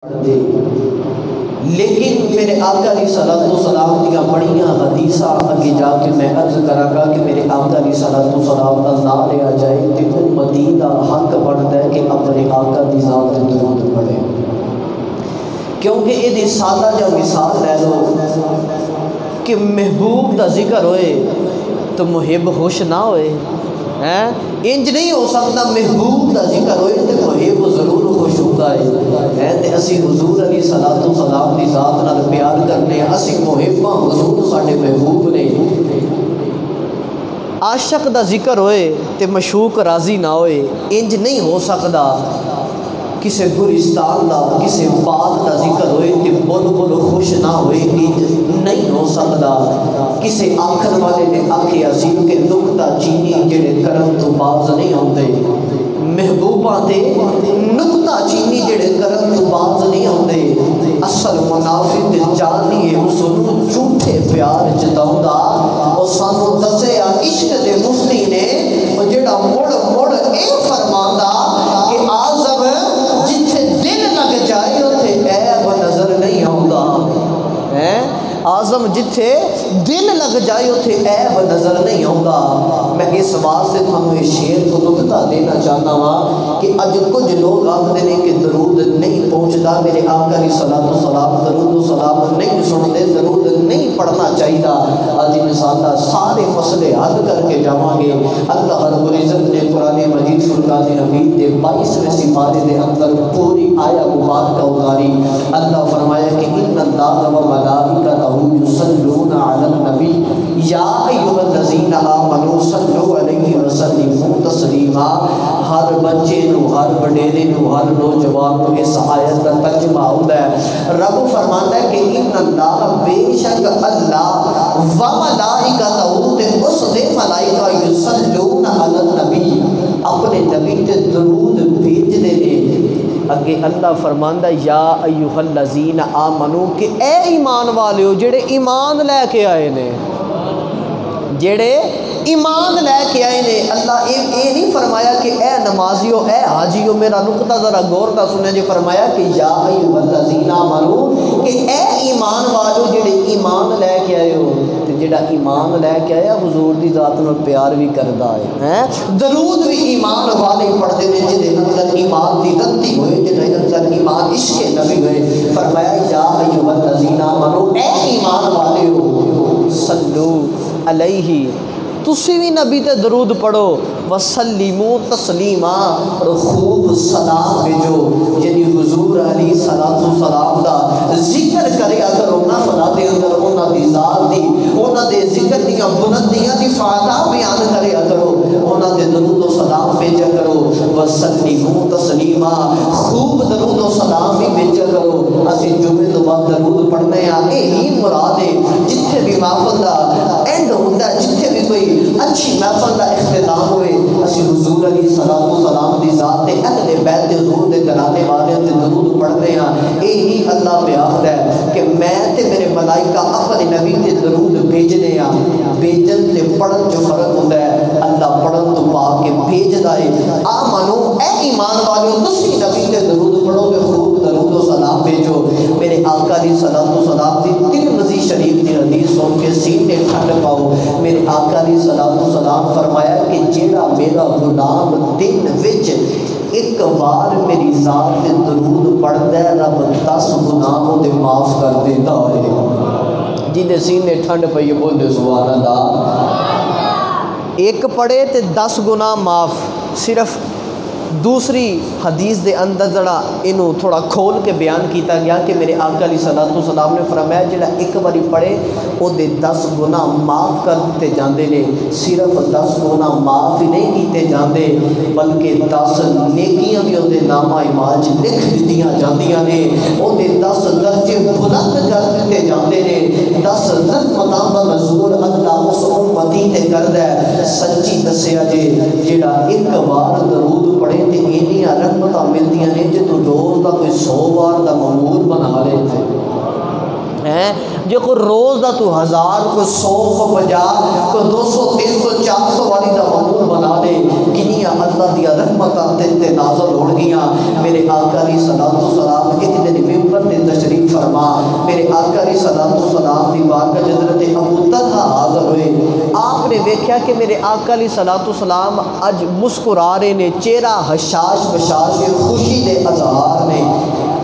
دے، لیکن میرے آقا علیہ الصلوۃ والسلام دیا بڑیاں حدیثاں اگے جا کے میں عرض کراں گا کہ میرے آقا علیہ الصلوۃ والسلام دا نام لیا جائے تے امتی دا حق بنتا ہے کہ اپنے آقا دی ذات تے درود پڑھے، کیونکہ یہ دی سادہ جا مثال لے لو کہ محبوب دا ذکر ہوئے تو محب خوش نہ ہوئے، انج نہیں ہو سکتا محبوب دا ذکر ہوئے تو محب ضرور خوش ہوتا ہے تے اسی حضور علیہ الصلوۃ والسلام دی ذات نال پیار کرنے، اسی محباں حضور ساڈے محبوب نے۔ عاشق دا ذکر ہوئے تے مشوق راضی نہ ہوئے، انج نہیں ہو سکتا۔ کسی گلستان دا کسی باغ دا ذکر ہوئے تے بلبل خوش نہ ہوئے، انج نہیں ہو سکتا۔ کسی آکھن والے نے آکھیا سی کہ نکتہ چینی جڑے کرن تو باز نہیں ہوندے، محبوباں تے نکتہ چینی جڑے کرن تو باز نہیں ہوندے، اصل منافق جانی ہے اس نوں جھوٹے پیار جتاوندا، او سانو دسیا عشق دے مفتی نے او جڑا مڑ مڑ اے فرماندا کہ اعظم جتھے دل لگ جائے اوتھے عیب نظر نہیں آوندا، اعظم جتھے دل لگ جائے اتھے عیب نظر نہیں آؤں۔ میں اس واسطے تھانوں یہ شعر کو نکتہ دینا چاہتا ہوں کہ اج کچھ لوگ آخر ہیں کہ درود نہیں پہنچتا، میرے آقا علیہ الصلوۃ والسلام درود و سلام نہیں سنتے، درود نہیں پڑھنا چاہیے۔ آج انشاءاللہ سارے مسئلے حل کر کے جاواں گے۔ اللہ رب العزت نے قرآن مجید فرقان حمید کے 22ویں سپارے دے اندر پوری آیا مبارکہ اتاری۔ اللہ فرمایا کہ ان اللہ و ملائکتہ یصلون علی النبی یا ایھا الذین آمنوا صلوا علیہ وسلموا تسلیما۔ ہر بچے نو، ہر وڈیرے نو، ہر نوجوان نو اس آیت کا ترجمہ ہوتا ہے۔ رب فرماتا ہے کہ ان اللہ بے شک اللہ و ملائکتہ تے اس دے ملائکہ یصلون علی النبی اپنے نبی تے درود بھیجدے نے۔ اگے اللہ فرماندا یا ایھا الذین آمنو کہ اے ایمان والیو جڑے ایمان لے کے آئے نے، جڑے ایمان لے کے آئے نے۔ اللہ اے نہیں فرمایا کہ اے نمازیو، اے حاجیو، میرا نقطہ ذرا غور دا سنے، جو فرمایا کہ یا ایھا الذین آمنو کہ اے ایمان والو جڑے ایمان لے کے آئے ہو، تے جڑا ایمان لے کے آیا حضور دی ذات نال پیار بھی کردا ہے، درود بھی ایمان والے پڑھدے نے جدے اندر ایمان دی رتی ہوئے، جدے اندر ایمان عشق نبی ہوئے۔ فرمایا یا ایھا الذین آمنو اے ایمان والے ہو، صلو علیہ تسی بھی نبی تے درود پڑھو، وسلموا تسلیما اور خوب سلام بھیجو، یعنی حضور علیہ الصلوۃ والسلام دا ذکر کریا کرو نا خدا دے اندر، انہاں دی ذات دی، انہاں دے ذکر دیاں بلندیاں دی فائدہ بیان کریا کرو، انہاں دے درود و سلام بھیجا کرو، وسلموا تسلیما خوب درود و سلام بھی بھیجا کرو۔ اسی جمعے تو بعد درود پڑھنے ہیں، یہی مراد ہے۔ جتھے بھی محفل دا اینڈ ہوندا ہے، جتھے بھی کوئی اچھی محفل کا اختتام ہوئے، اسی حضور علیہ الصلوۃ والسلام دی ذات تے اہل بیت حضور دے گھرانے والے تے درود پڑھتے ہیں۔ یہی اللہ پہ آخر ہے کہ میں تے میرے ملائکہ اپنے نبی تے درود بھیجنے ہیں۔ بھیجن تے پڑھن جو فرق ہوتا ہے، اللہ پڑھن تو پا کے بھیجدا ہے۔ آمنو اے ایمان والو تسی نبی تے درود پڑھو گے، خوب درود و سلام بھیجو۔ میرے آقا علیہ الصلوۃ والسلام دی ترمذی شریف دی حدیث سن کے سینے ٹھنڈ پاؤ۔ میرے آقا علیہ الصلوۃ والسلام فرمایا کہ جیڑا میرا غلام دن وچ ایک بار میری ذات تے درود پڑھدا ہے، رب 10 گناہ دے معاف کر دیتا ہے۔ جی سینے ٹھنڈ پئی بولے سبحان اللہ۔ ایک پڑھے تے 10 گناہ معاف۔ صرف دوسری حدیث دے اندر ذرا انہوں تھوڑا کھول کے بیان کیتا گیا کہ میرے آقا علیہ الصلوۃ والسلام نے فرمایا جڑا ایک باری پڑھے او دے 10 گناہ معاف کر دیتے جاندے نے۔ صرف 10 گناہ معاف ہی نہیں کیتے جاندے بلکہ 10 نیکیاں بھی اودے نامہ اعمال لکھ دتیاں جاندیاں نے۔ اودے 10 درجے بلند کر دیتے جاندے نے۔ 10 رحمتاں دا نزول اللہ اس امتی تے کردا ہے۔ سچی دسیا جے جڑا ایک بار درود پڑھے تے اینیاں رحمتاں ملدیاں نے جے تو روز دا کوئی 100 بار دا معمول بنا لے تے جو کوئی روز دا تو 1000 کوئی 100 کو 50 کوئی 200 300 400 والی دا معمول بنا لے، کنیاں اللہ دیا رحمتاں تے نازل ہو گیاں۔ میرے آقا علیہ الصلوۃ والسلام ایک دن ویکھیا کہ میرے آقا علیہ الصلوۃ والسلام اج مسکرا رہے نے، چہرہ حشاش بشاش خوشی دے اظہار نے۔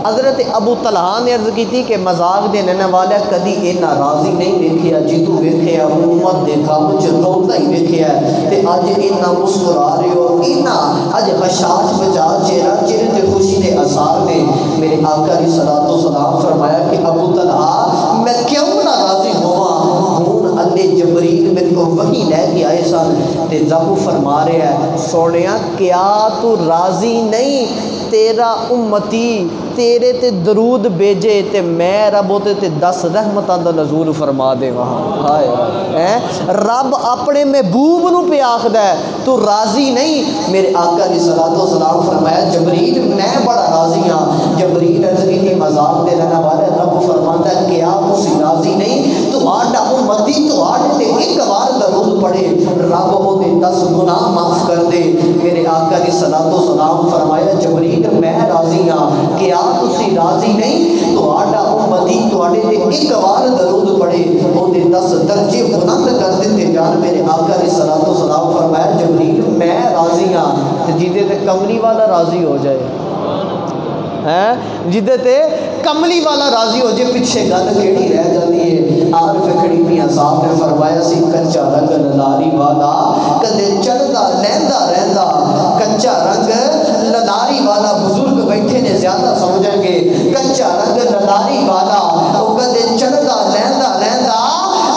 حضرت ابو طلحہ نے عرض کی تھی کہ مذاق دے ننے والا کدی اینا راضی نہیں ویکھیا، جدو ویکھیا امت دیکھا مجھ روتا ہی ویکھیا تے اج اینا مسکرا رہے ہو، اینا اج خشاش بچا چہرہ، چہرے تے خوشی دے اثار نے۔ میرے آقا علیہ الصلوۃ والسلام فرمایا کہ ابو طلحہ میں کیوں نہ راضی ہوا، ہوں اللہ جبریل میرے کو وحی لے کے آئے سن تے رب فرما رہا ہے سونیا کیا تو راضی نہیں، تیرا امتی تیرے تے درود بھیجے تے میں رب تے 10 رحمتاں دا نزول فرما دے وہاں۔ ہائے ہائے رب اپنے محبوب نو پہ آکھدا ہے تو راضی نہیں۔ میرے آقا علیہ الصلوۃ والسلام فرمایا جبریل میں بڑا راضی ہاں۔ جبریل عرض کی مذاق دے رہنا والے رب فرماتا ہے کیا تسی راضی نہیں، تہاڈا امتی تہاڈے تے ایک بار درود پڑھے رب او دے 10 گناہ معاف کر دے۔ میرے آقا علیہ الصلوۃ والسلام فرمایا جبریل میں راضی ہاں، کیا تسی راضی نہیں، تہاڈا امتی تہاڈے تے ایک بار درود پڑھے او دے 10 درجے بلند کر دیتے جان۔ میرے آقا علیہ الصلوۃ والسلام فرمایا جبریل میں راضی ہاں تے جدے تے کملی والا راضی ہو جائے، جدے تے کملی والا راضی ہو جائے پیچھے گل کیڑی رہ جاتی ہے۔ عارف کھڑی میاں صاحب نے فرمایا سی کچا رنگ للاری والا کدے چڑھدا لہندا رہندا، کچا رنگ للاری والا بزرگ بیٹھے نے زیادہ سمجھیں گے، کچا رنگ للاری والا وہ کدے چڑھدا لہندا رہندا،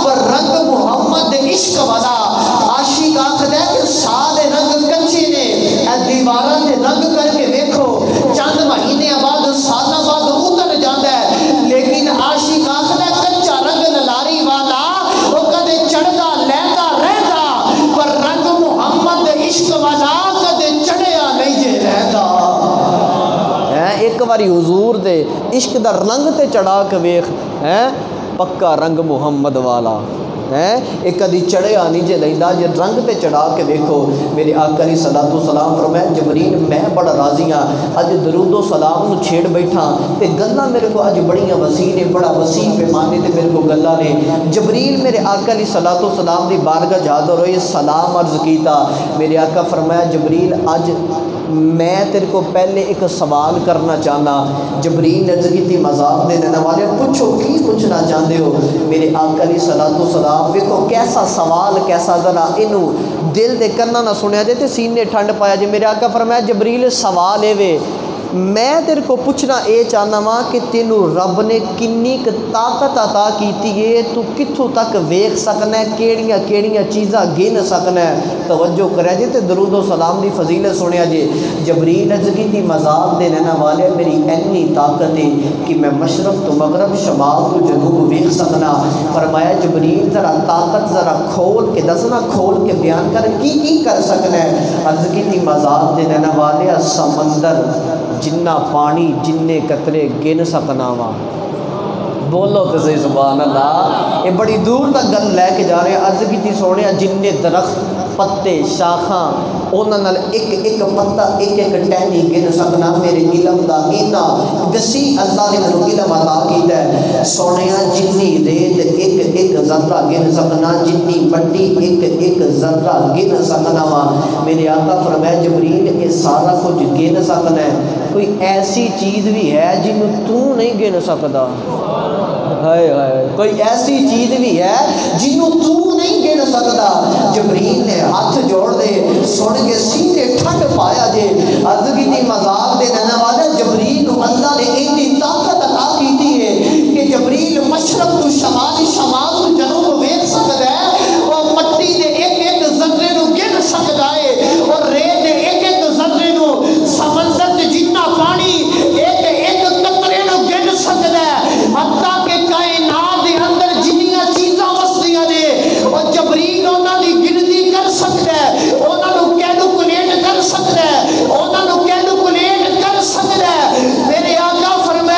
پر رنگ محمد عشق والا عاشق آخر ہے کہ سارے رنگ کچے نے، اے دیواراں تے رنگ کر کے دیکھو چند مہینے بعد سالہ بعد اتر جاتا ہے، لیکن عاشق آخر ہے کچا رنگ للاری والا وہ کدے چڑھدا لہندا رہندا، پر رنگ محمد عشق والا کدے چڑھیا نہیں جے رہندا۔ ایک باری حضور دے عشق دا رنگ تے چڑھا کے ویکھ، پکا رنگ محمد والا ایک کدی چڑھیا نہیں جے لیندا، جے رنگ تے چڑھا کے ویکھو۔ میرے آقا علیہ الصلوۃ والسلام فرمایا جبریل میں بڑا راضی ہاں، اج درود و سلام نو چھیڑ بیٹھا تے گلاں میرے کو اج بڑیاں وسیع نے، بڑا وسیع پیمانے تے میرے کو گلاں نے۔ جبریل میرے آقا علیہ الصلوۃ والسلام دی بارگاہ حاضر ہوئے، سلام عرض کیتا۔ میرے آقا فرمایا جبریل اج میں تیرے کو پہلے ایک سوال کرنا چاہنا۔ جبریل عرض کی مذاق دے دینے والے پوچھو کی پوچھنا چاہتے ہو؟ میرے آقا علیہ الصلوۃ والسلام ویکھو کیسا سوال، کیسا ذرا اینو دل دے کرنا نہ سنیا جے تے سینے ٹھنڈ پایا جے۔ میرے آقا فرمایا جبریل سوال اے وے میں تیرے کو پوچھنا اے چاہنا وا کہ تینوں رب نے کنی طاقت عطا کیتی ہے، تو کتھوں تک ویکھ سکنا ہے، کیڑیاں کیڑیاں چیزاں گن سکنا ہے۔ توجہ کرے جے تے درود و سلام دی فضیلت سنیا جے۔ جبریل عرض کی مذاق دے لینا والے میری اینی طاقت ہے کہ میں مشرق تو مغرب شمال تو جنوب ویکھ سکنا۔ فرمایا جبریل ذرا طاقت ذرا کھول کے دسنا، کھول کے بیان کر کی کر سکنا ہے۔ عرض کی مذاق دے لینا والے سمندر جنہ پانی جننے قطرے گن سکنا وا، بولو تو صحیح سبحان اللہ۔ یہ بڑی دور تک گل لے کے جا رہے ہیں۔ عرض کی سونے جننے درخت پتے شاخاں انہاں نال ایک ایک پتا ایک ایک ٹہنی گن سکنا، میرے علم دا اینا وسیع اللہ نے مینوں علم عطا کیتا ہے۔ سونیا جنی ریت ایک ایک ذرہ گن سکنا، جنی مٹی ایک ایک ذرہ گن سکنا وا۔ میرے آقا فرمایا جبریل یہ سارا کچھ گن سکنا ہے، کوئی ایسی چیز بھی ہے جنوں تو نہیں گن سکدا؟ ہائے ہائے کوئی ایسی چیز بھی ہے جنوں تو نہیں گن سکدا؟ جبریل نے ہاتھ جوڑ دے سن کے سینے ٹھنڈ پایا جے۔ عرض کی مذاق دے دینے والے جبریل کو اللہ نے اتنی طاقت عطا کی ہے کہ جبریل مشرق تو شمال، شمال تو جنوب ویکھ سکدا ہے، اور مٹی دے ایک ایک ذرے نو گن سکدا ہے، اور ریت دے ایک ایک ذرے نو، سمندر تے جتنا پانی ایک ایک قطرے نو گن سکدا ہے، حتیٰ کہ کائنات دے اندر جنیاں چیزاں وسدیاں نے اور جبریل انہاں دی گنتی کر سکدا ہے، انہاں نو کیلکولیٹ کر سکدا ہے، انہاں نو کیلکولیٹ کر سکدا ہے۔ میرے آقا فرمایا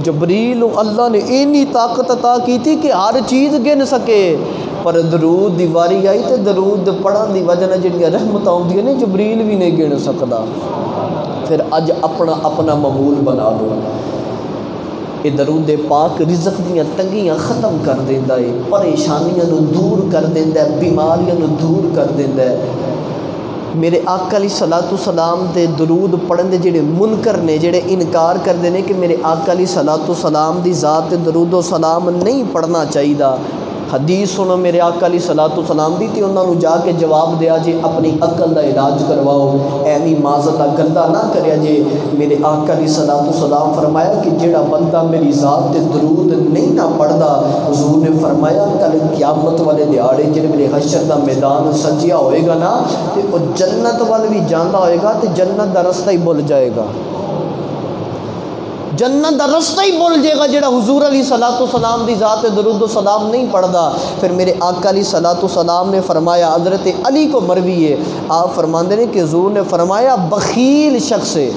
جبریل اللہ نے اینی طاقت عطا کی تھی کہ ہر چیز گن سکے، پر درود دی واری آئی تے درود پڑھن دی وجہ نال جڑیاں رحمت آؤندیاں نے جبریل بھی نہیں گن سکدا۔ پھر اج اپنا اپنا معمول بنا لو۔ یہ درود پاک رزق دیاں تنگیاں ختم کر دیندا ہے، پریشانیاں نو دور کر دیندا ہے، بیماریاں نو دور کر دیندا ہے۔ میرے آقا علیہ الصلوۃ والسلام دے درود پڑھن دے جڑے منکر نے، جڑے انکار کردے نے کہ میرے آقا علیہ الصلوۃ والسلام دی ذات تے درود و سلام نہیں پڑھنا چاہیدا، حدیث سنو میرے آقا علیہ الصلوۃ والسلام دی تے انہاں نو جا کے جواب دیا جے اپنی عقل دا علاج کرواؤ، ایویں معذرت گندا نہ کریا جے۔ میرے آقا علیہ الصلوۃ والسلام فرمایا کہ جڑا بندہ میری ذات تے درود نہیں نہ پڑھدا، حضور نے فرمایا کل قیامت والے دیہاڑے جڑے میرے حشر دا میدان سجیا ہوئے گا نا تے او جنت وال بھی جاندا ہوئے گا تے جنت دا رستہ ہی بھول جائے گا، جنت دا رستہ ہی بھول جائے گا جڑا حضور علیہ الصلوۃ والسلام دی ذات درود و سلام نہیں پڑھدا۔ پھر میرے آقا علیہ الصلوۃ والسلام نے فرمایا، حضرت علی کو مروی ہے، آپ فرماندے نے کہ حضور نے فرمایا بخیل شخص ہے،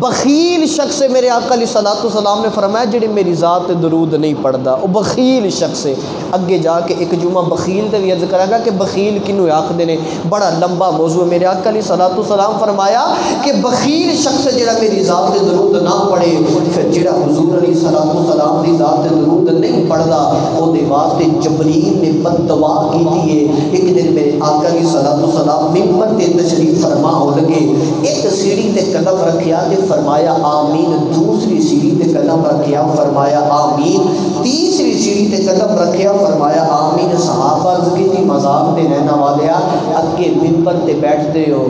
بخیل شخص ہے، میرے آقا علیہ الصلوۃ والسلام نے فرمایا جڑی میری ذات درود نہیں پڑھدا وہ بخیل شخص ہے۔ اگے جا کے ایک جمعہ بخیل تے بھی عرض کرا گا کہ بخیل کنوں آکھدے نے، بڑا لمبا موضوع ہے۔ میرے آقا علیہ الصلوۃ والسلام فرمایا کہ بخیل شخص جڑا میری ذات درود نہ پڑھے، پھر جڑا حضور علیہ الصلوۃ والسلام دی ذات درود نہیں پڑھدا او دے واسطے جبریل نے بد دعا کیتی ہے۔ ایک دن میرے آقا علیہ الصلوۃ والسلام ممبر تے تشریف فرما ہو لگے، ایک سیڑھی تے قدم رکھیا تے فرمایا آمین، دوسری سیڑھی تے قدم رکھیا فرمایا آمین، تیسری سیڑھی تے قدم رکھیا فرمایا آمین۔ صحابہ عرض کی مذاق دے رہنا والیا اگے ممبر تے بیٹھتے ہو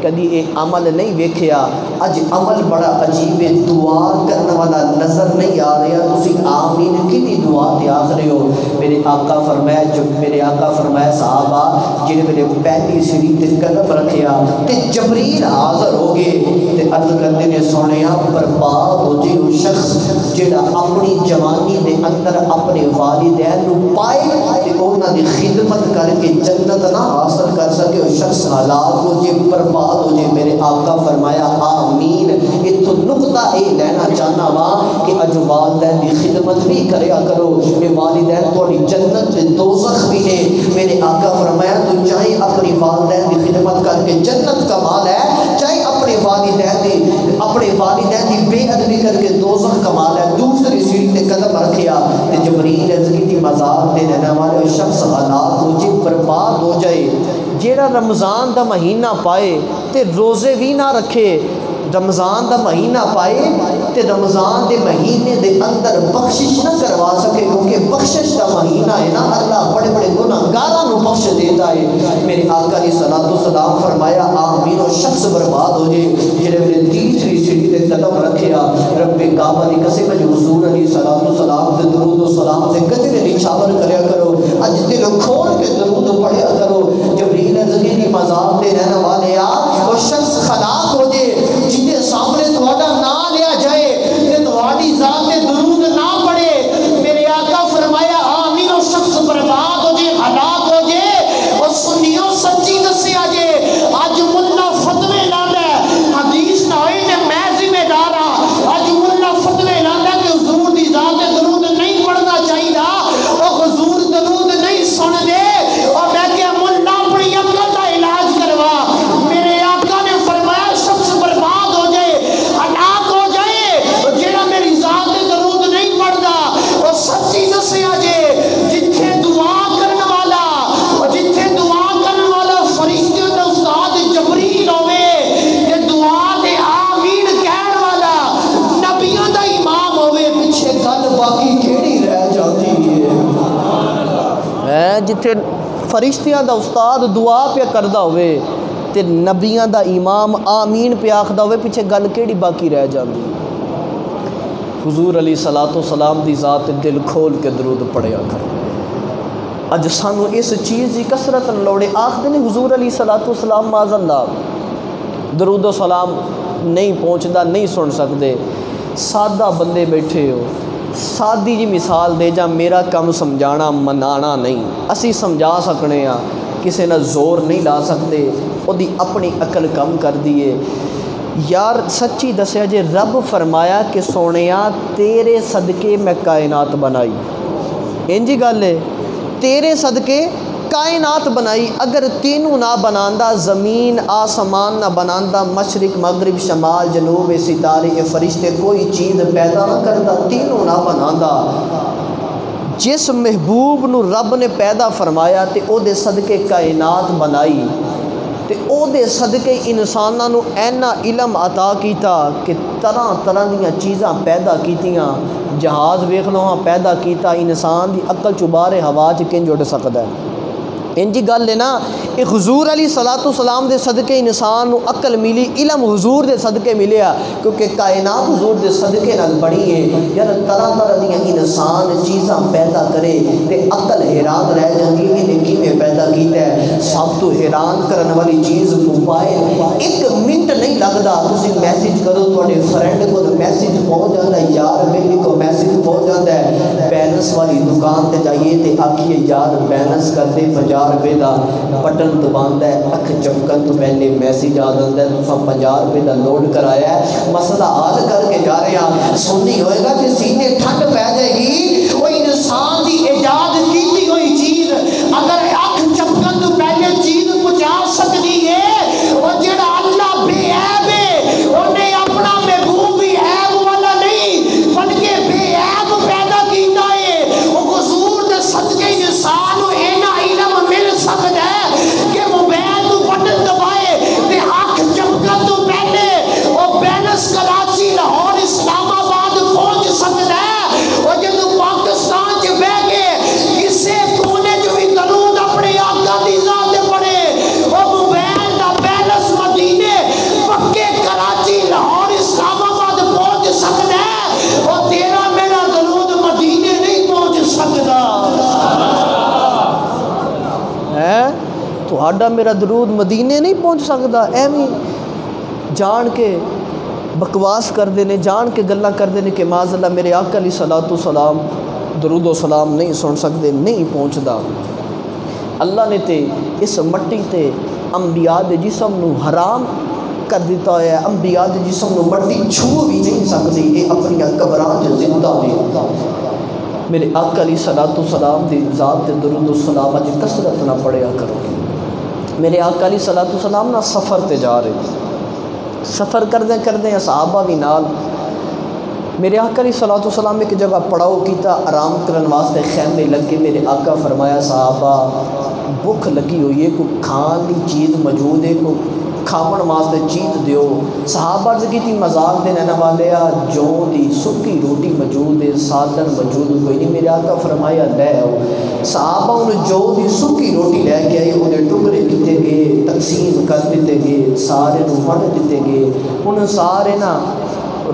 کدی اے عمل نہیں ویکھیا، اج عمل بڑا عجیب ہے، دعا کرنے والا نظر نہیں آ رہا، تسی آمین کدی دعا تے آکھ رہے ہو۔ میرے آقا فرمایا جب میرے آقا فرمایا صحابہ جنہیں میرے پہلی سیڑھی تے قدم رکھیا تے جبریل حاضر ہو گئے تے عرض کرتے نے سونیا برباد ہو جی وہ شخص جڑا اپنی جوانی دے اندر اپنے والدین نو پائے تے انہاں دی خدمت کر کے جنت نہ حاصل کر سکے، وہ شخص ہلاک ہو جے، برباد ہو جے۔ میرے آقا فرمایا آمین۔ اتو نقطہ اے لینا چاہنا وا کہ اج والدین دی خدمت بھی کریا کرو، اے والدین تھوڑی جنت تے دوزخ بھی ہے۔ میرے آقا فرمایا تو چاہے اپنی والدین دی خدمت کر کے جنت کما لے، چاہے اپنے والدین دی بے ادبی کر کے دوزخ کما لے۔ دوسری سیڑھی تے قدم رکھیا تے جبریل ازلی دی مذاق دے رہنے والے شخص ہلاک ہو جائے، برباد ہو جائے۔ جیڑا رمضان دا مہینہ پائے تے روزے بھی نہ رکھے، رمضان دا مہینہ پائے تے رمضان دے مہینے دے اندر بخشش نہ کروا سکے، کیونکہ بخشش دا مہینہ ہے نا، اللہ بڑے بڑے گناہگاراں نو بخش دیتا ہے۔ میرے آقا علیہ الصلوۃ والسلام فرمایا آمین، و شخص برباد ہو جائے جنہیں میرے تیسری سیڑھی تے قدم رکھیا۔ رب کعبہ دی قسم جو حضور علیہ الصلوۃ والسلام دے درود و سلام دے گجرے نچھاور کریا کرو، اج دل کھول کے درود پڑھیا کرو۔ جبریل ازلی دی مذاق دے رہنے والے وہ شخص ہلاک ہو جائے جنہیں سامنے تھوڑا نہ لیا جائے کہ تھوڑی ذات درود نہ پڑے۔ میرے آقا فرمایا آمین، اور شخص برباد ہو جائے، ہلاک ہو جائے۔ اور سنیوں سچی دسیا جائے اج ملا فتوے لانا حدیث نہ ہوئی تے میں ذمہ دار ہاں، اج ملا فتوے لانا کہ حضور دی ذات درود نہیں پڑھنا چاہیے، اور حضور درود نہیں سن دے، اور میں کہ ملا اپنی عقل کا علاج کروا۔ میرے آقا نے فرمایا شخص برباد ہو جائے، ہلاک ہو جائے جیڑا میری ذات درود نہیں پڑھدا۔ اور سچی دسیا جے جتھے دعا کرن والا فرشتوں دا استاد جبریل ہوے تے دعا تے آمین کہن والا نبیوں دا امام ہوے، پیچھے گل باقی کیڑی رہ جاتی ہے؟ جتھے فرشتیاں دا استاد دعا پہ کردا ہوئے تے نبیاں دا امام آمین پہ آکھدا ہوئے، پیچھے گل کیڑی باقی رہ جاندی؟ حضور علیہ الصلوۃ والسلام دی ذات دل کھول کے درود پڑھیا کرو۔ اج سانو اس چیز کی کثرت لوڑے، آکھدے نے حضور علیہ الصلوۃ والسلام معاذ اللہ درود و سلام نہیں پہنچدا، نہیں سن سکتے۔ سادہ بندے بیٹھے ہو، سادی جی مثال دے جا، میرا کم سمجھانا منانا نہیں، اسی سمجھا سکنے ہاں، کسے نہ زور نہیں لا سکتے، وہ دی اپنی عقل کم کر دیے۔ یار سچی دسیا جے رب فرمایا کہ سونیا تیرے صدقے میں کائنات بنائی، انجی گل ہے تیرے صدقے کائنات بنائی، اگر تینوں نہ بناندا زمین آسمان نہ بناندا مشرق مغرب شمال جنوب ستارے فرشتے کوئی چیز پیدا نہ کردا، تینوں نہ بناندا، جس محبوب نو رب نے پیدا فرمایا تے او دے صدقے کائنات بنائی تے او دے صدقے انساناں نو اینا علم عطا کیتا کہ طرح طرح دیاں چیزاں پیدا کیتیاں، جہاز ویکھ لو ہاں پیدا کیتا، انسان دی عقل چبارے ہوا چ کنج اڑ سکدا ہے، انجی گل ہے نا، ایک حضور علیہ السلام دے صدقے انسان نو عقل ملی، علم حضور دے صدقے ملیا، کیونکہ کائنات حضور دے صدقے نال بڑی ہے، یار طرح طرح دیاں انسان چیزاں پیدا کرے تے عقل حیران رہ جاندی ہے کہ کیویں پیدا کیتا ہے۔ سب تو حیران کرن والی چیز موبائل، ایک منٹ نہیں لگدا تسی میسج کرو تواڈے فرینڈ کو میسج پہنچ جاندا ہے، یار میرے کو میسج پہنچ جاندا ہے، بیلنس والی دکان تے جائیے تے آکھیے یار بیلنس کر دے 50 روپے دا، بٹن دباندا ہے، اکھ چمکن تو پہلے میسیج آ جاندا ہے تساں 50 روپے دا لوڈ کرایا ہے، مسئلہ حل کر کے جا رہے ہیں، سننی ہوئے گا کہ سینے ٹھنڈ پہ جائے گی، وہ انسان دی ایجاد کیتی ہوئی چیز اگر اکھ چمکن تو پہلے چیز پہنچا سکتی ہے، وہ جڑا اللہ بے عیب ہے انہیں اپنا محبوب بھی عیب والا نہیں بلکہ بے عیب پیدا کیتا ہے، وہ حضور دے صدقے انسان کو اینا علم مل سکتا ہے کہ موبائل تو بٹن دبائے تے اکھ چمکن تو پہلے وہ بیلنس کراچی لاہور اسلام آباد پہنچ سکتا ہے، وہ جدو پاکستان چ بہ کے کسے کونے جو بھی درود اپنے آقا دی ذات دے پڑے، وہ موبائل دا بیلنس مدینے پکے کراچی لاہور اسلام آباد پہنچ سکتا ہے، وہ تیرا میرا درود مدینے نہیں پہنچ سکتا ہے، تہاڈا میرا درود مدینے نہیں پہنچ سکتا، ایویں جان کے بکواس کردے نے، جان کے گلاں کردے نے کہ معاذ اللہ میرے آقا علیہ الصلوۃ والسلام درود و سلام نہیں سن سکتے، نہیں پہنچدا۔ اللہ نے تے اس مٹی تے انبیاء دے جسم نو حرام کر دیتا ہے، انبیاء دے جسم نو مٹی چھو بھی نہیں سکتی، یہ اپنی قبراں چ زندہ نے۔ میرے آقا علیہ الصلوۃ والسلام دی ذات تے درود و سلام اج کثرت نہ پڑھیا کرو۔ میرے آقا علیہ الصلوۃ والسلام نہ سفر تے جا رہے، سفر کردے صحابہ بھی نال، میرے آقا علیہ الصلوۃ والسلام ایک جگہ پڑاؤ کیتا، آرام کرن واسطے خیمے لگے، میرے آقا فرمایا صحابہ بھوک لگی ہوئی ہے، کوئی کھان دی چیز موجود ہے، کوئی کھاون واسطے چیز دیو۔ صحابہ عرض کیتی مذاق دے رہنے والے جو دی سکی روٹی موجود ہے، سالن موجود کوئی نہیں، میرے آقا فرمایا لے آؤ۔ صحابہ انہوں جو دی سکی روٹی لے کے آئے، انہیں ٹکڑے کیتے گئے، تقسیم کر دیتے گئے، سارے نو وڈ دیتے گئے، انہوں سارے نا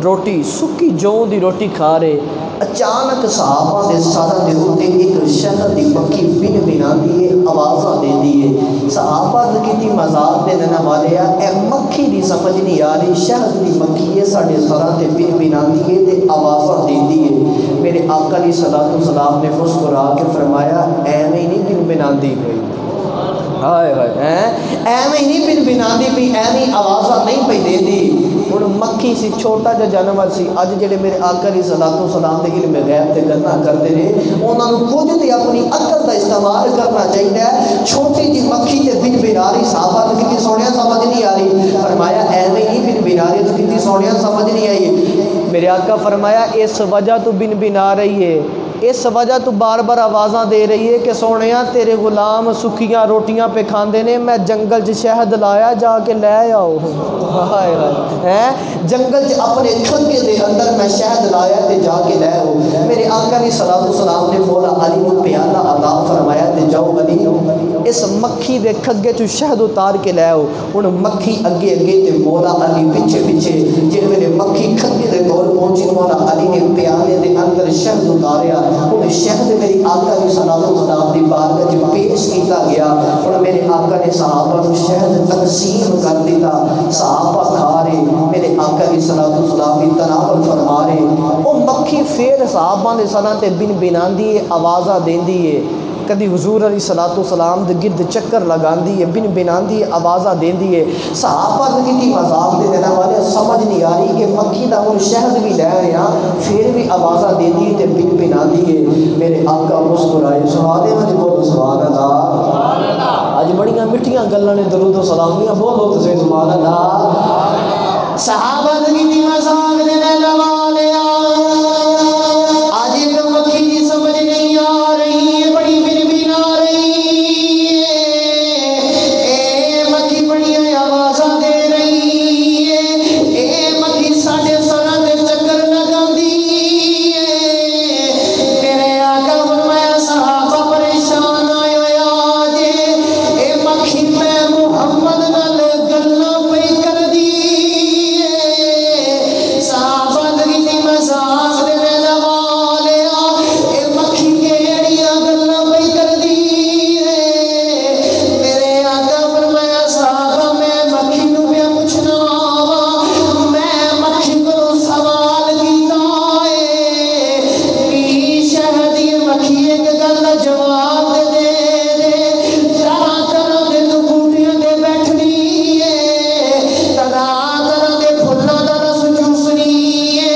روٹی سکی جو دی روٹی کھا رہے، اچانک صحابہ دے سارا دے ہوتے ایک شہد دی مکھی بن بنا دیئے آوازاں دے دیئے۔ صحابہ کی مذاق دے دینا والے اے مکھی دی سمجھ نہیں آ رہی، شہد دی مکھی ہے ساڑھے سارا دے بن بنا دیئے تے آوازاں دے دیئے۔ میرے آقا علیہ الصلوۃ والسلام نے مسکرا کے فرمایا ایویں نہیں بن بنا دی پئی، ہائے ہائے ایویں نہیں بن بنا دی پئی، ایویں آوازاں نہیں پئی دے دی۔ ہن مکھی سی چھوٹا جا جانور سی، اج جڑے میرے آقا علیہ الصلوۃ والسلام دے علم غیب تے گلاں کردے نے، انہاں نوں کچھ تے اپنی عقل دا استعمال کرنا چاہیے۔ چھوٹی جی مکھی تے بن بنا رہی، صحابہ تے کتنی سونیا سمجھ نہیں آ رہی، فرمایا ایویں نہیں بن بنا رہی تو کتنی سونیا سمجھ نہیں آئی۔ میرے آقا فرمایا اس وجہ تو بن بنا رہی ہے، اس وجہ تو بار بار آوازاں دے رہی ہے کہ سونیا تیرے غلام سکھیاں روٹیاں پہ کھاندے نے، میں جنگل چ شہد لایا جا کے لے آؤ، ہائے ہائے جنگل چ اپنے کھگے دے اندر میں شہد لایا تے جا کے لے آؤ۔ میرے آقا علیہ الصلوۃ والسلام نے مولا علی کو پیالہ عطا فرمایا تے جاؤ علی اس مکھی دے کھگے چ شہد اتار کے لے آؤ۔ ہن مکھی اگے اگے تے مولا علی پیچھے پیچھے، جے میرے مکھی کھگے دے کول پہنچی، مولا علی نے پیالے دے اندر شہد اتاریا، انہیں شہد میری آقا علیہ الصلوۃ والسلام دی بارگاہ وچ پیش کیتا گیا، اور میرے آقا نے صحابہ کو شہد تقسیم کر دیتا، صحابہ کھا رہے، میرے آقا علیہ الصلوۃ والسلام دی تناول فرما رہے، او مکھی پھر صحابہ دے سراں تے بن بناندی ہے، آوازاں دیندی ہے، کدی حضور علیہ الصلوۃ والسلام دے گرد چکر لگاندی ہے، بن بناندی ہے، آوازاں دیندی ہے۔ صحابہ نے کتنی مذاق دے دینا والے سمجھ نہیں آ رہی کہ مکھی دا ہن شہد بھی لے رہے ہیں پھر بھی آوازاں دیندی ہے تے بن بناندی ہے۔ میرے آقا مسکرائے، سبحان اللہ، بولو سبحان اللہ۔ اج بڑیاں میٹھیاں گلاں نے درود و سلامیاں، بولو تے سبحان اللہ۔ صحابہ نے کتنی مذاق دے دینا والے آج ایک مکھی کی سمجھ نہیں آ رہی ہے، بڑی بن بنا رہی ہے، اے مکھی بڑی آوازاں دے رہی ہے، اے مکھی ساڈے سراں تے چکر لگاندی ہے۔ میرے آقا فرمایا صحابہ پریشان آئے ہویا جے، اے مکھی میں محمد نال گلاں پئی کر دی ہے۔ صحابہ دی مذاق دے دینا والے اے مکھی کیڑیاں گلاں پئی کر دی ہے۔ میرے آقا فرمایا صحابہ میں مکھی نو پیا پوچھنا وا، میں مکھی کو سوال کیتا ہے، پی شہدی مکھی ایک گل دا جواب دے دے، طرح طرح دے تو بوٹیاں دے بیٹھنی ہے، طرح طرح دے پھلاں دا رس چوسنی ہے،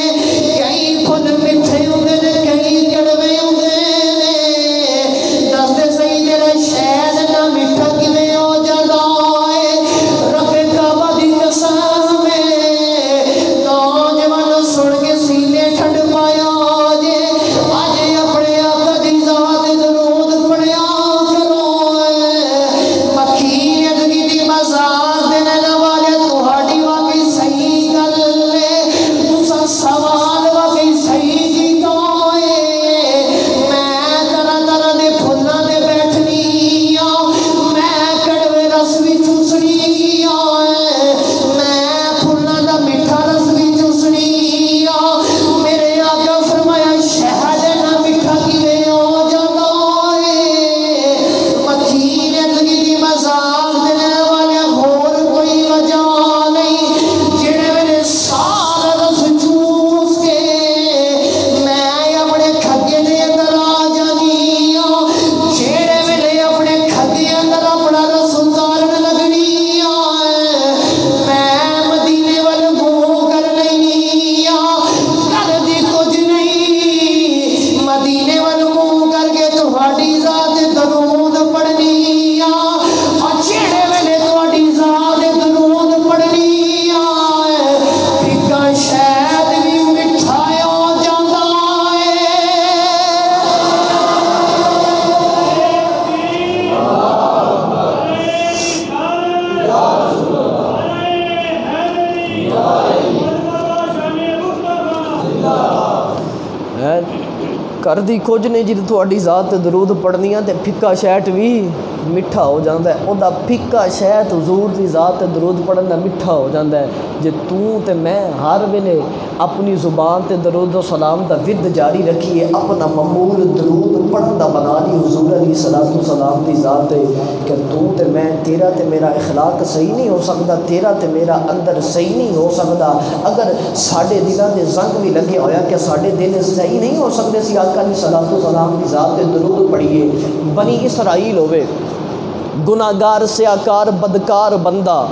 کئی پھل میٹھے ہوندے نے کئی کڑوے ہوندے نے، دس دے صحیح تیرا شہد نہ میٹھا کیویں ہو جاتا ہے؟ رب کعبہ دی قسم ہے، نوجوان سن کے سینے ٹھنڈ پایا جے، اج اپنے آقا دی ذات درود پڑھیا کرو۔ مکھی نے دی مذاق دینے والے تہاڈی واقعی صحیح گل ہے، تساں سوال واقعی صحیح کیتا ہے، میں طرح طرح دے پھلاں دے بیٹھنی ہاں، میں کڑوے رس بھی چوسنی ہاں، میں پھلاں دا میٹھا رس بھی چوسنی ہاں۔ میرے آقا فرمایا شہد نہ میٹھا کیویں ہو جاتا ہے؟ مکھی نے دی مذاق دینے والے ہور کوئی وجہ نہیں، جڑے میرے سارا رس چوس کے میں اپنے کھگے دے اندر آ جانی ہاں، جڑے میرے اپنے کھگے اندر اپنا رس اتارن لگنی ہاں، میں مدینے وال منہ کر لینی ہاں، کر دی کچھ نہیں، مدینے وال منہ کر کے تہاڈی ذات درود پڑھنی ہاں، اور جڑے ویلے تہاڈی ذات درود پڑھنی ہاں، پھکا شہد بھی میٹھا ہو جاتا ہے۔ کر دی کچھ نہیں جد تہاڈی ذات تے درود پڑھنی تے پھکا شہد بھی میٹھا ہو جاندا ہے، اوندا پھکا شہد حضور دی ذات تے درود پڑھن دا میٹھا ہو جاندا ہے۔ جے تو تے میں ہر ویلے اپنی زبان تے درود و سلام دا ورد جاری رکھیے، اپنا معمول درود پڑھن دا بنا لی حضور علیہ الصلوۃ والسلام دی ذات تے، کہ تو تے میں تیرا تے میرا اخلاق صحیح نہیں ہو سکدا، تیرا تے میرا اندر صحیح نہیں ہو سکدا اگر ساڈے دلاں دے زنگ بھی لگے ہویا کہ ساڈے دل صحیح نہیں ہو سکدے سی آقا علیہ الصلوۃ والسلام دی ذات تے درود پڑھیے۔ بنی اسرائیل ہوئے، گناہگار سیاکار بدکار بندہ،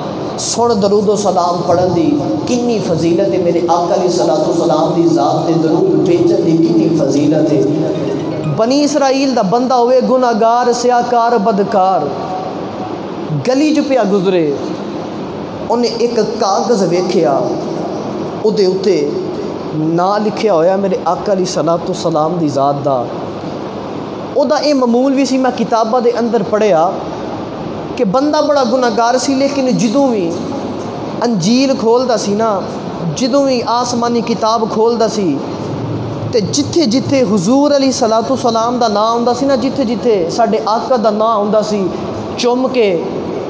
سن درود و سلام پڑھن دی کنی فضیلت ہے، میرے آقا علیہ الصلوۃ والسلام دی ذات تے درود بھیجن دی کنی فضیلت ہے۔ بنی اسرائیل دا بندہ ہوئے گناہگار سیاکار بدکار، گلی جو پیا گزرے، انہیں ایک کاغذ ویکھیا، او دے اتے نا لکھیا ہویا میرے آقا علیہ الصلوۃ والسلام دی ذات دا۔ او دا اے معمول بھی سی، میں کتاباں دے اندر پڑھیا کہ بندہ بڑا گناہگار سی، لیکن جدوں بھی انجیل کھولدا سی نا، جدوں بھی آسمانی کتاب کھولدا سی تے جتھے جتھے حضور علیہ الصلوۃ والسلام دا نام ہوندا سی نا، جتھے جتھے ساڈے آقا دا نام ہوندا سی، چم کے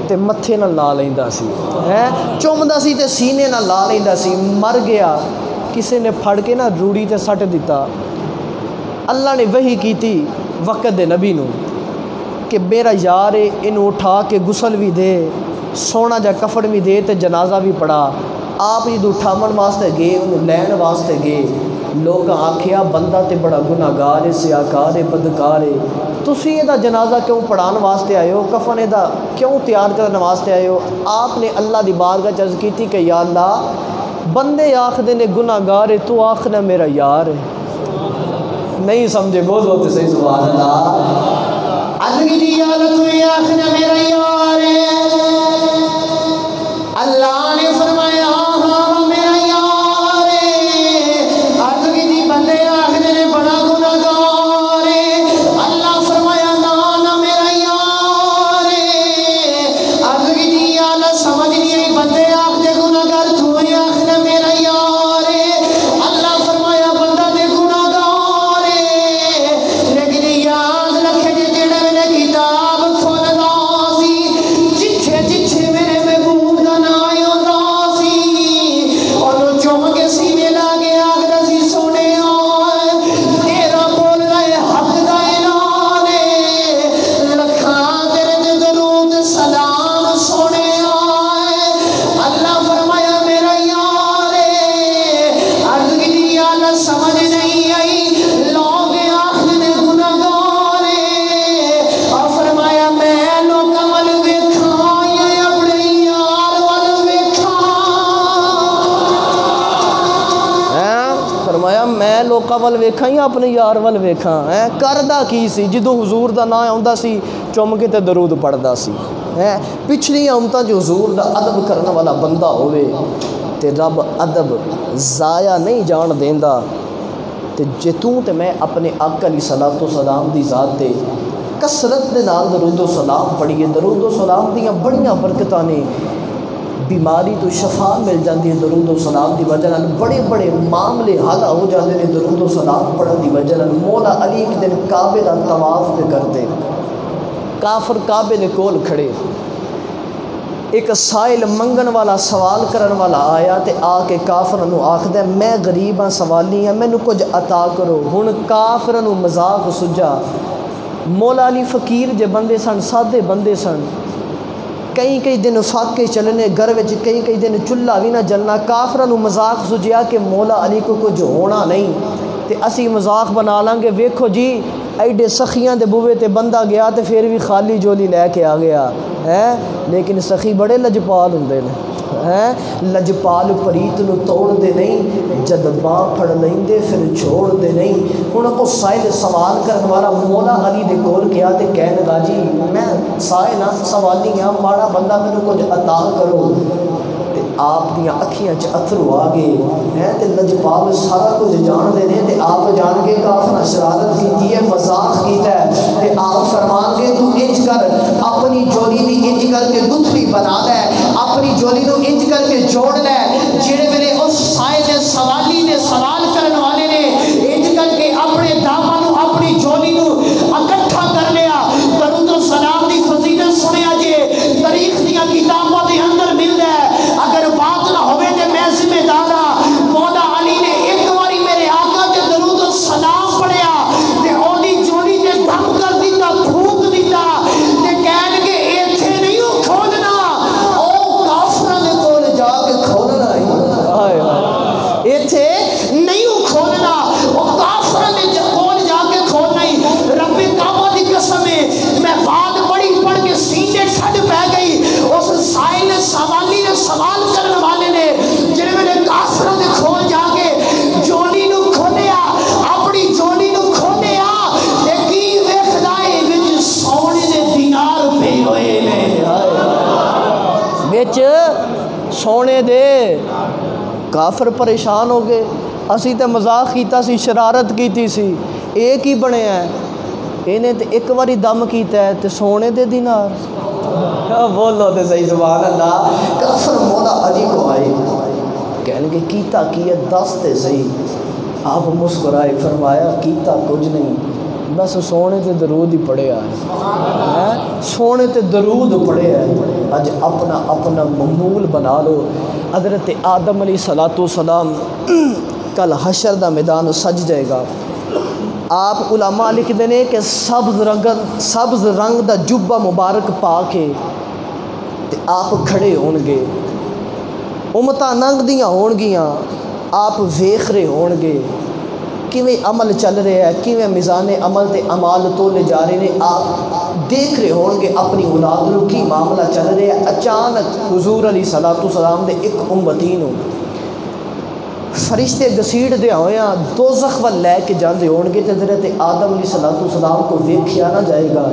تے متھے نال لا لیندا سی، چومدا سی تے سینے نال لا لیندا سی۔ مر گیا، کسے نے پھڑ کے نا روڑی تے سٹ دیتا، اللہ نے وحی کیتی وقت دے نبی نو کہ میرا یار انہوں اٹھا کے غسل بھی دے، سونا جا کفن بھی دے تے جنازہ بھی پڑھا۔ آپ جدو اٹھامن واسطے گئے، انہوں لین واسطے گئے، لوگ آکھیا بندہ تے بڑا گناہگار ہے، سیاکار ہے، بدکار ہے، تسی یہ جنازہ کیوں پڑھان واسطے آئے ہو، کفن یہ کیوں تیار کرنے واسطے آئے ہو؟ آپ نے اللہ دی بارگاہ عرض کی تھی کہ یا اللہ بندے آخدے نے گناہ گار ہے، تو آخنا میرا یار ہے۔ نہیں سمجھے؟ بولو تو صحیح سبحان اللہ۔ عرض کی تھی یا اللہ تو آخنا میرا یار ہے، اللہ نے فرمایا ہاں میرا یار ہے۔ عرض کی تھی بندے آخدے نے بڑا گناہ گار ہے، اللہ فرمایا نا میرا یار ہے۔ عرض کی تھی یا اللہ سمجھ نہیں آئی، بندے آخدے گناہ گار تو آخنا میرا یار ہے، اللہ فرمایا بندہ دے گناہ گار ہے، لیکن یاد رکھے جڑے میں نے کتاب کھولنا سی جتھے جتھے میرے محبوب دا نام آوندا سی اونوں چوم کے سینے لا کے آکھدا سی سونیا تیرا بول رہے حق دا اعلان ہے، لکھاں تیرے تے درود سلام سونیا، اللہ فرمایا میرا یار ہے۔ عرض کی یا اللہ سمجھ نہیں آئی، لوگ آخدے گناہ گار ہے، اور فرمایا میں لوکاں ول ویکھاں یا اپنے یار ول ویکھاں؟ فرمایا میں لوکاں ول ویکھاں یا اپنے یار ول ویکھاں؟ کردا کی سی جدوں حضور دا نام آوندا سی چم کے تے درود پڑھدا سی۔ پچھلی امتاں جو حضور دا ادب کرنے والا بندہ ہوئے تے رب ادب ضائع نہیں جان دیندا، تے جے توں تے میں اپنے آقا علیہ الصلوۃ والسلام دی ذات تے کثرت دے نال درود و سلام پڑھیے، درود و سلام دیاں بڑیاں برکتاں نے، بیماری تو شفا مل جاتی ہے درود و سلام دی وجہ نال، بڑے بڑے معاملے حل ہو جاتے ہیں درود و سلام پڑھن دی وجہ نال۔ مولا علی ایک دن کعبے دا طواف پہ کرتے، کافر کعبے دے کول کھڑے، ایک سائل منگن والا سوال کرن والا آیا تے آ کے کافر نو آکھدا میں غریب ہاں سوالی ہاں مینوں کچھ عطا کرو۔ ہن کافر نو مذاق سجا، مولا علی فقیر جے بندے سن، سادے بندے سن، کئی دن فاقے چلنے گھر وچ، کئی دن چولہا بھی نہ جلنا، کافراں نو مذاق سجیا کہ مولا علی کو کچھ ہونا نہیں تے اسی مذاق بنا لیں گے، ویکھو جی ایڈے سخیاں دے بوے تے بندہ گیا تے پھر بھی خالی جولی لے کے آ گیا ہے۔ لیکن سخی بڑے لجپال ہوندے نے، لجپال پریت نو توڑ دے نہیں، جد باں پھڑ لیندے پھر چھوڑ دے نہیں۔ ہن او سائل سوال کرن والا مولا علی دے کول گیا تے کہن لگا جی میں سائل ہاں سوالی ہاں، ماڑا بندہ مینوں کچھ عطا کرو۔ تے آپ دیاں اکھیاں چ اتھرو آ گئے ہیں تے لجپال سارا کچھ جان دے نے تے آپ جان کے کافر شرارت کیتی ہے، مذاق کیتا ہے تے آپ فرمان گے تو انج کر اپنی جولی دی انج کر کے گتھری بنا لے، اپنی جولی نو انج کر کے جوڑ لے، جڑے میرے اس سائل سوالی نے سوال کرن والے نے انج کر کے اپنے دامن نو اپنی جولی نو اکٹھا کر لیا۔ درود و سلام دی فضیلت سنیا جے تاریخ دیاں کتاباں دے اندر ملدا ہے، اگر بات نہ ہوے تے میں ذمہ دار ہاں۔ مولا علی نے ایک واری میرے آقا تے درود و سلام پڑھیا تے اونی جولی تے دم کر دیتا، پھونک دیتا تے کہن کے ایتھے نہیں کھولنا، او کافراں دے کول جا کے کھولنا ہے، ایتھے نہیں کھولنا، او کافراں دے کول جا کے کھولنا ہی۔ رب کعبہ دی قسم ہے میں بات پڑھی پڑھ کے سینے ٹھڈ پہ گئی، اس سائل سوالی نے سوال کرنے والے نے جڑے میرے کافراں دے کھول جا کے جولی نو کھولیا، اپنی جولی نو کھولیا تے کی ویکھدا اے وچ سونے دے دینار پے ہوئے نے، وچ سونے دے۔ کافر پریشان ہو گئے، اسی تے مذاق کیتا سی، شرارت کیتی سی، ایک ہی بنیا ہے، انہیں تے ایک واری دم کیتا ہے تے سونے دے دینار۔ بولو تے صحیح سبحان اللہ۔ کافر مولا علی کو آئے کہنے کہ کیتا کیا دس تے صحیح۔ آپ مسکرائے فرمایا کیتا کچھ نہیں، بس سونے تے درود ہی پڑھے آئے، سونے تے درود پڑھے آئے۔ اج اپنا اپنا معمول بنا لو۔ حضرت آدم علیہ الصلوۃ والسلام کل حشر دا میدان سج جائے گا، آپ علماء لکھ دینے کہ سبز رنگ دا جبہ مبارک پا کے تے آپ کھڑے ہون گے، امتاں ننگ دیاں ہون گیاں، آپ ویکھ رہے ہون گے کیویں عمل چل رہا ہے، کیویں میزان عمل تے اعمال تولے جا رہے ہیں، آپ دیکھ رہے ہون گے اپنی اولاد نو کی معاملہ چل رہا ہے۔ اچانک حضور علیہ السلام دے ایک امتی نو فرشتے گسیڑ دے ہویا دوزخ ول لے کے جاندے ہون گے تے حضرت آدم علیہ السلام کو ویکھیا نہ جائے گا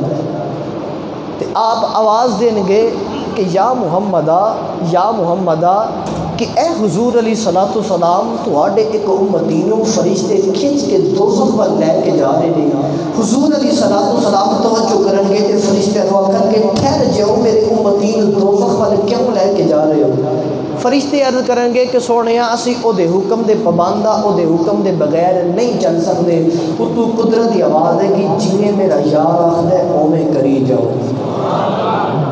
تے آپ آواز دیں گے کہ یا محمدہ کہ اے حضور علیہ السلام تواڈے ایک امتی نو فرشتے کھچ کے دوزخ ول لے کے جا رہے ہیں۔ حضور علیہ السلام توجہ کرن گے تے فرشتے آکھن گے ٹھہر جاؤ، میرے امتی نو دوزخ ول کیوں لے کے جا رہے ہو؟ فرشتے عرض کریں گے کہ سونیا اسی او دے حکم دے پابندہ، او دے حکم دے بغیر نہیں چل سکتے۔ اتو قدرت دی آواز ہے کہ جویں میرا یار آخدا ہے اوویں کری جاؤ۔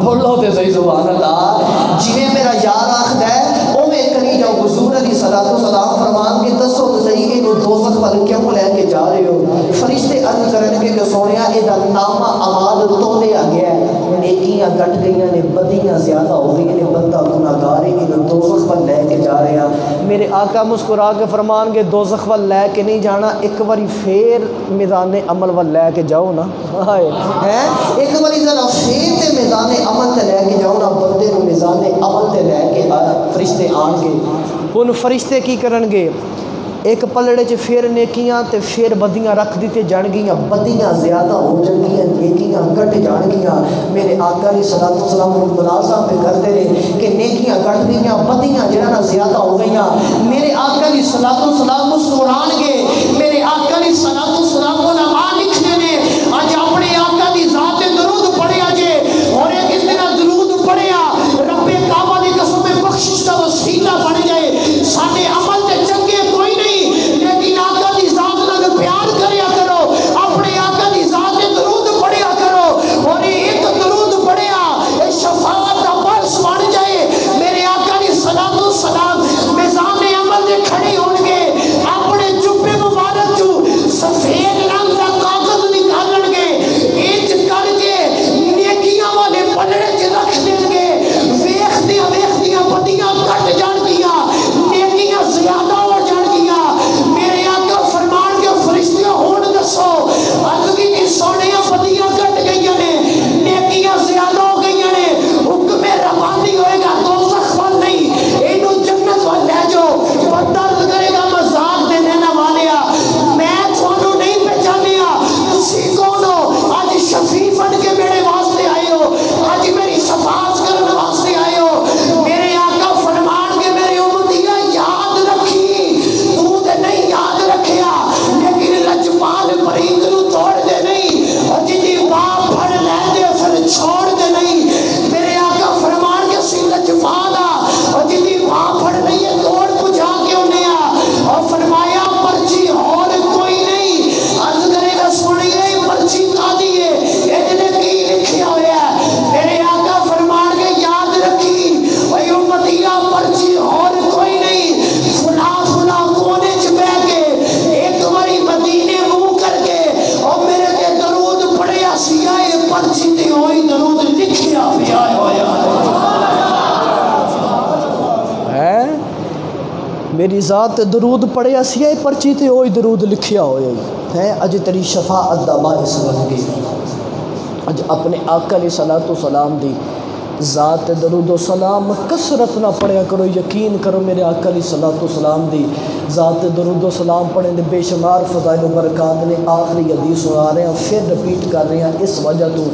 بولو تے صحیح سبحان اللہ، جویں میرا یار آخدا ہے اوویں کری جاؤ۔ حضور علیہ السلام فرمان کے دسو تو صحیح کہ دوزخ ول کیوں لے کے جا رہے ہو؟ فرشتے عرض کریں گے کہ سونیا اے دا نامہ اعمال تولیا گیا ہے، نیکیاں گھٹ گئیاں نے، بدیاں زیادہ ہو گئی نے، بندہ گناہگار ہے کہ دوزخ ول لے کے جا رہے ہیں۔ میرے آقا مسکرا کے فرمان کے دوزخ ول لے کے نہیں جانا، ایک باری پھر میدان عمل ول لے کے جاؤ نا، ہیں ایک باری ذرا پھر تے میدان عمل تے لے کے جاؤ نا، بندے نو میدان عمل تے لے کے فرشتے آن گے۔ ہن فرشتے کی کرن گے؟ ایک پلڑے چ پھر نیکیاں تے پھر بدیاں رکھ دیتے جان گیاں، بدیاں زیادہ ہو جان گیاں، نیکیاں گھٹ جان گیاں۔ میرے آقا علیہ السلام کو ملازم پہ کرتے رہے کہ نیکیاں گھٹ گئیاں، بدیاں جڑا زیادہ ہو گئیاں۔ میرے آقا علیہ السلام مسکران گے، میرے آقا علیہ السلام کو نام لکھنے نے اج اپنے آقا دی ذات درود پڑھیا جے، اور ایک اس طرح درود پڑھیا رب کعبہ دی قسم بخشش دا وسیلہ بن جائے۔ ساڈے عمل تے چنگے کوئی نہیں، لیکن آقا دی ذات نال پیار کریا کرو، اپنے آقا دی ذات درود پڑھیا کرو، اور ایک درود پڑھیا اے شفاعت دا باعث بن جائے۔ میرے آقا علیہ السلام میزان عمل دے کھڑے ہون گے، اپنے جبے مبارک چوں سفید رنگ دا کاغذ نکالن گے، انج کر کے نیکیاں والے پلڑے چ رکھ دیں گے، ویکھدیاں بدیاں کٹ جان گیاں، نیکیاں زیادہ ہو جان گیاں۔ میرے آقا فرمان کے فرشتیاں ہون دسو اج کی سونیاں بدیاں کٹ گئیاں نے، نیکیاں زیادہ ہو گئیاں نے، حکم ربانی ہوئے گا دوزخ ول نہیں، اینو جنت ول لے جاؤ۔ بندہ کرے گا مذاق دے دینا والیا، میں تھانوں نہیں پہچانیا، تسی کون ہو؟ اج شفیع بن کے میرے واسطے آئے ہو، اج میری شفاعت کرنے واسطے آئے ہو۔ میرے آقا فرمان کے میرے امتیاں یاد رکھی، تو تے نہیں یاد رکھیا، لیکن لجپال پرید نو توڑ دے نہیں، اور جدی باپ پھڑ لے دے پھر چھوڑ دے نہیں۔ میرے آقا فرمان کے سی لجپالا، اور جدی باپ پھڑ لئیے توڑ پجا کے انہیں اور فرمایا پرچی اور کوئی نہیں، عرض کرے گا سنیے پرچی کا دیئے اتنے کی لکھیا ہویا ہے۔ میرے آقا فرمان کے یاد رکھی وہی امتیہ پرچی اور کوئی نہیں، فلا کونے چ بہ کے ایک باری مدینے منہ کر کے اور میرے تے درود پڑھیا سیاہ پرچی تے ہوئی درود لکھیا پیا ہویا ہے۔ میری ذات درود پڑھیا سیاہ پرچی تے ہوئی درود لکھیا ہویا ہے۔ اج تیری شفاعت دا باعث بن گئی، اج اپنے آقا علیہ السلام دی ذات درود و سلام کثرت نہ پڑھیا کرو، یقین کرو میرے آقا علیہ السلام دی ذات درود و سلام پڑھیں دے بے شمار فضائل و برکات نے۔ آخری حدیث سنا رہے ہیں، پھر رپیٹ کر رہے ہیں، اس وجہ تو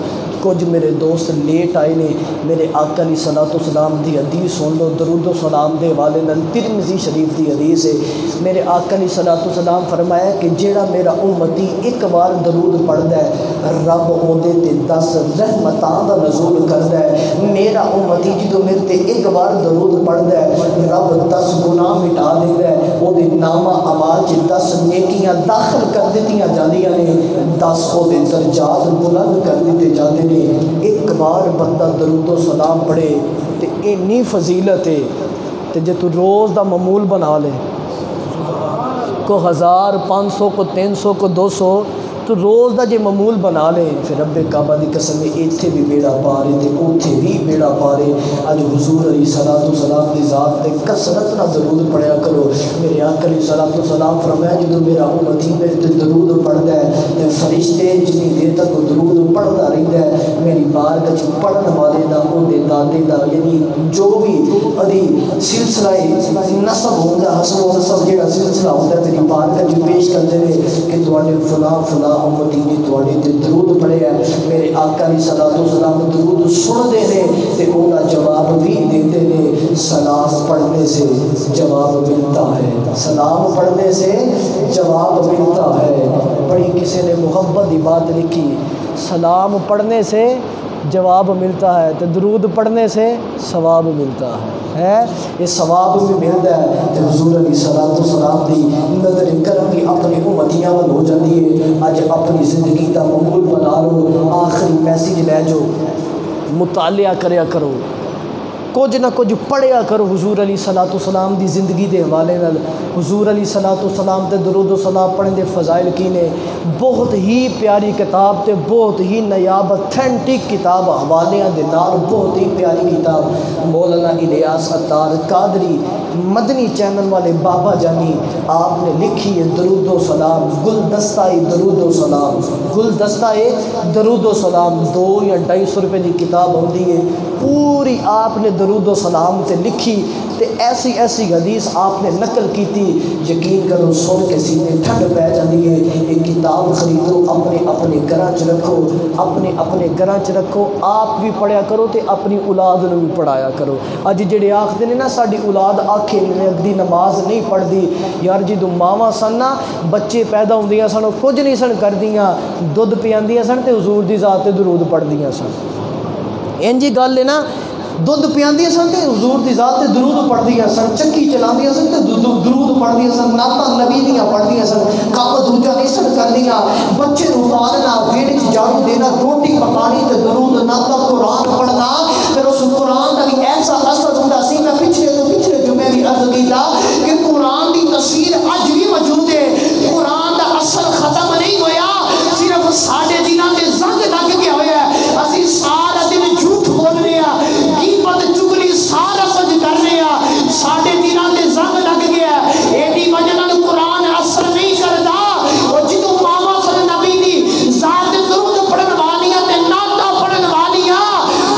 کچھ میرے دوست لیٹ آئے نے، میرے آقا علیہ السلام دی حدیث سن لو، درود و سلام دے والے نال ترمذی شریف دی حدیث ہے۔ میرے آقا علیہ السلام فرمایا کہ جیڑا میرا امتی ایک بار درود پڑھدا ہے رب اودے تے 10 رحمتاں دا نزول کردا ہے۔ میرا امتی جدوں میرے تے ایک بار درود پڑھدا ہے رب 10 گناہ مٹا دیندا ہے، اودے نامہ اعمال چ 10 نیکیاں داخل کر دتیاں جاندیاں نے، 10 اودے درجات بلند کر دتے جاندے نے۔ ایک بار بندہ درود و سلام پڑھے تے اینی فضیلت ہے تے جے تو روز دا معمول بنا لے، کو 1000 500 کو 300 کو 200 تو روز دا جے معمول بنا لیں پھر رب کعبہ دی قسم ایتھے بھی بیڑا پارے تے اوتھے بھی بیڑا پارے اج حضور علیہ الصلوۃ والسلام دی ذات تے کثرت نہ درود پڑھیا کرو میرے آقا علیہ الصلوۃ والسلام فرمایا جدوں میرا امتی میرے تے درود پڑھدا ہے تے فرشتے جتنی دیر تک درود پڑھدا رہندا ہے میری بارگاہ وچ پڑھن والے دا او دے دادے دا یعنی جو بھی ادی سلسلہ نسب ہوندا حسب و نسب جڑا سلسلہ ہوندا میری بارگاہ وچ پیش کردے نے کہ تواڈے فلاں فلاں امتی نے تواڈے تے درود پڑھیا ہے میرے آقا علیہ الصلوۃ والسلام درود سن دے نے تے او دا جواب بھی دیندے نے سلام پڑھنے سے جواب ملتا ہے سلام پڑھنے سے جواب ملتا ہے بڑی کسی نے محبت کی بات لکھی سلام پڑھنے سے جواب ملتا ہے تو درود پڑھنے سے ثواب ملتا ہے یہ ثواب بھی ملتا ہے تو حضور علیہ الصلوۃ والسلام دی نظر کرم بھی اپنے امتیاں وال ہو جاتی ہے اج اپنی زندگی دا معمول بنا لو آخری میسیج لے جو مطالعہ کریا کرو کچھ نہ کچھ پڑھیا کرو حضور علیہ الصلوۃ والسلام دی زندگی دے حوالے نال حضور علیہ الصلوۃ والسلام تے درود و سلام پڑھن دے فضائل کی نے بہت ہی پیاری کتاب تے بہت ہی نیاب اتھینٹک کتاب حوالیاں دے نال بہت ہی پیاری کتاب مولانا الیاس عطار قادری مدنی چینل والے بابا جانی آپ نے لکھی ہے درود و سلام گلدستہ درود و سلام گلدستہ درود و سلام 200 یا 250 روپے دی کتاب ہوندی ہے پوری آپ نے درود و سلام تے لکھی تے ایسی ایسی حدیث آپ نے نقل کی تھی یقین کرو سن کے سینے ٹھنڈ پہ جاتی ہے یہ کتاب خریدو اپنے اپنے گھراں چ رکھو اپنے اپنے گھراں چ رکھو آپ بھی پڑھیا کرو تے اپنی اولاد نو بھی پڑھایا کرو اج جڑے آکھدے نے نا ساڈی اولاد آکھے لگدی نماز نہیں پڑھدی یار جدوں ماواں سن نا بچے پیدا ہوندیاں سن کچھ نہیں سن کردیاں دودھ پیاندیاں سن تے حضور دی ذات تے درود پڑھدیاں سن انجی گل ہے نا دودھ پیاندیاں سن تے حضور دی ذات تے درود پڑھدیاں سن چکی چلاندیاں سن تے درود پڑھدیاں سن نعتاں نبی دیاں پڑھدیاں سن کام دوجا نہیں سن کردیاں بچے نوں پالنا ویڑ وچ جھاڑو دینا روٹی پکانی تے درود نعتاں قرآن پڑھنا پھر اس قرآن دا بھی ایسا اثر ہوندا سی میں پچھلے جمعے بھی عرض کیتا کہ قرآن دی تصویر اج بھی موجود ہے قرآن دا اثر ختم نہیں ہویا صرف ساڈے دلاں تے زنگ لگ گیا ہویا ہے اسی سارا دن جھوٹ بول رہے ہیں غیبت چگلی سارا کچھ کر رہے ہیں ساڈے دلاں تے زنگ لگ گیا ہے ایڈی وجہ نال قرآن اثر نہیں کردا او جدوں ماواں سن نبی دی ذات درود پڑھن والیاں تے نعتاں پڑھن والیاں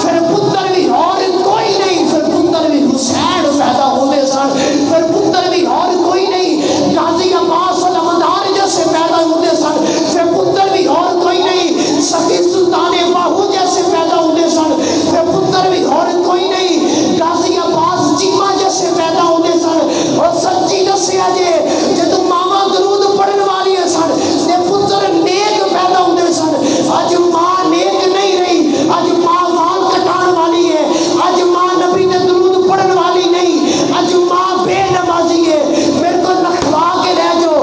پھر پتر بھی اور کوئی نہیں پھر پتر بھی حسین پیدا ہوندے سن پھر پتر بھی اور کوئی نہیں غازی عباس علمدار جیسے پیدا ہوندے سن پھر پتر بھی اور کوئی نہیں سخی سلطان باہو جیسے پیدا ہوندے سن پھر پتر بھی اور کوئی نہیں غازی عباس چیمہ جیسے پیدا ہوندے سن اور سچی دسیا جے جدوں ماواں درود پڑھن والی سن تے پتر نیک پیدا ہوندے سن اج ماں نیک نہیں رہی اج ماں وال کٹان والی ہے اج ماں نبی تے درود پڑھن والی نہیں اج ماں بے نمازی ہے میرے کو لکھوا کے رہ جو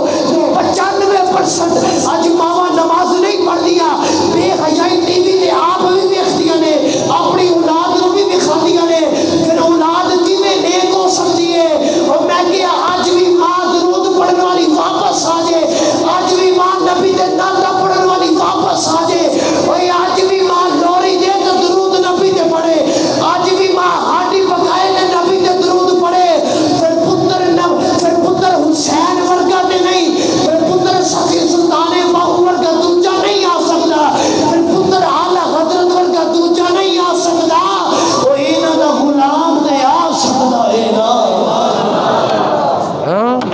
95% اج ماواں نماز نہیں پڑھدیاں بے حیائی ٹی وی تے آپ بھی ویکھدیاں نے اپنی اولاد نوں بھی وکھاندیاں نے پھر اولاد کیویں نیک ہو سکتی ہے اور میں کہیا اج بھی ماں درود پڑھن والی واپس آ جائے اج بھی ماں نبی تے نعت پڑھن والی واپس آ جائے اوے اج بھی ماں لوری دے تے درود نبی تے پڑھے اج بھی ماں ہاڈی پکائے تے نبی تے درود پڑھے پھر پتر حسین ورگا تے نہیں پھر پتر سخی سلطان باہو ورگا دوجا نہیں آ سکتا پھر پتر اعلی حضرت ورگا دوجا نہیں آ سکتا او انہاں دا غلام تے آ سکدا ہے نا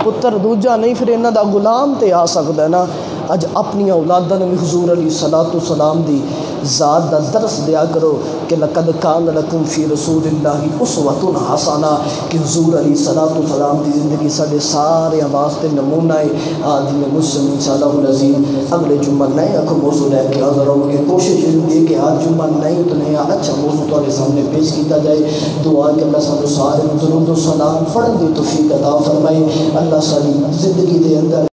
پتر دوجا نہیں پھر انہاں دا غلام تے آ سکدا ہے نا اج اپنی اولاداں نوں حضور علیہ الصلوۃ والسلام دی ذات دا درس دیا کرو کہ لقد کان لکم فی رسول اللہ اسوۃ حسنہ کہ حضور علیہ الصلوۃ والسلام دی زندگی سارے سارے واسطے نمونہ ہے آدمی مسلم انشاءاللہ العظیم اگلے جمعہ نئے اکو موضوع لے کے حاضر ہوں گے کوشش یہ کہ آج جمعہ نئے تو نیا اچھا موضوع تمہارے سامنے پیش کیتا جائے دعا کہ اللہ سانو سارے درود و سلام پڑھن دی توفیق عطا فرمائے اللہ ساری زندگی دے اندر